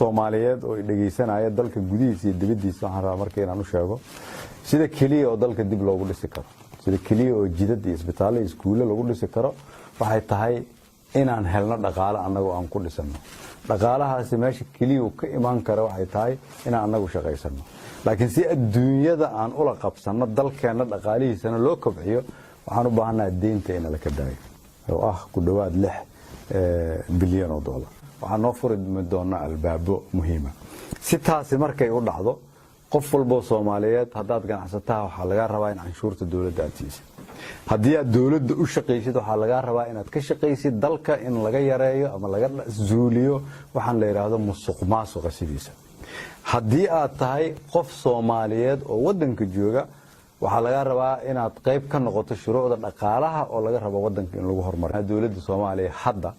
Soomaaliyeed oo dhageysanaya dalka gudihiisa iyo dibadiisa waxaan rabaa markii aan u sheego sida kaliya oo dalka dib loogu dhisi karo sida kaliya oo jidad iyo isbitaalada iyo iskuulo lagu dhisi karo waxay tahay inaan helno dhaqaale anagoo aan ku dhisano dhaqaalahaasi meesha kaliya uu ka iman karo waxay tahay inaan anagu shaqeysano laakiin si adduunyada aan ula qabsano dalkeena dhaqaalihiisana loo kobciyo waxaan u baahanahay deynta in la ka daayo oo ku dhawaad 6 bilyan oo dollar waxaan noo furi doonaa albaabo muhiim ah si taasi markay u dhacdo qof walba Soomaaliyeed hadaad ganacsataa waxa laga rabaa in canshuurta dawladda aad siiso haddii aad dawladda u shaqeysid waxa laga rabaa inaad ka shaqeysid dalka in laga yareeyo ama laga zuuliyo waxaan la yiraahdo musuqmaasuqa sidiisa haddii aad tahay qof Soomaaliyeed oo wadanka jooga waxa laga rabaa inaad qayb ka noqoto shuruucda dhaqaalaha oo laga rabo wadanka in lagu horumariyo dawladda Soomaaliya hadda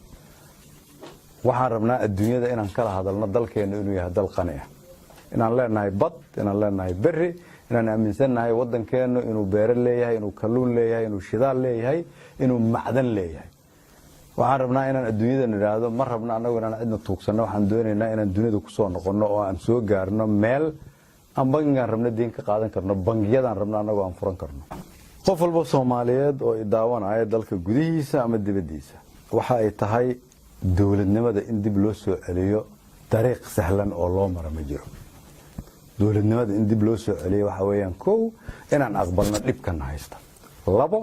waxaan rabnaa adduunyada inaan kala hadalno dalkeena inuu yahay dal qani ah inaan leenahay bad inaan leenahay berri inaan aaminsanahay wadankeena inuu beero leeyahay inuu kalluun leeyahay inuu shidaal leeyahay inuu macdan leeyahay waxaan rabnaa inaan adduunyada niraahdo ma rabna anagu inaan cidna tuugsano waxaan doonaynaa inaan dunida ku soo noqono oo aan soo gaarno meel aan bangigan rabno diin ka qaadan karno bangiyadan rabno anagu aan furan karno qof walba Soomaaliyeed oo idaawanaya dalka gudihiisa ama dibadiisa waxa ay tahay dawladnimada in dib loo soo celiyo dariiq sahlan oo loo maro ma jiro dawladnimada in dib loo soo celiyo waxa weeyaan koow inaan aqbalno dhibkan haysta labo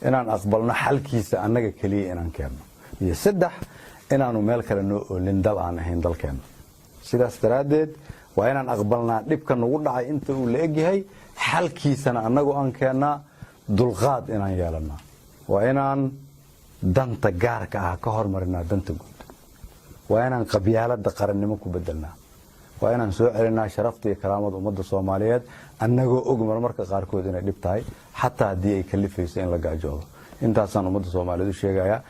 inaan aqbalno xalkiisa anaga kaliya inaan keeno iyo saddex inaanu meel kale noo oolin dal aan ahayn dalkeena sidaas daraadeed waa inaan aqbalnaa dhibkan ugu dhacay inta uu la egyahay xalkiisana anagu aan keenaa dulqaad inaan yeelana waa inaan danta gaarka ah ka hormarinaa danta guud waa inaan qabyaalada qarannimo ku bedelnaa waa inaan soo celinaa sharafta iyo karaamada ummadda Soomaaliyeed annagoo og marmarka qaarkood inay dhib tahay xataa haddii ay kalifayso in la gaajoodo intaasaan ummadda Soomaaliyeed u sheegayaa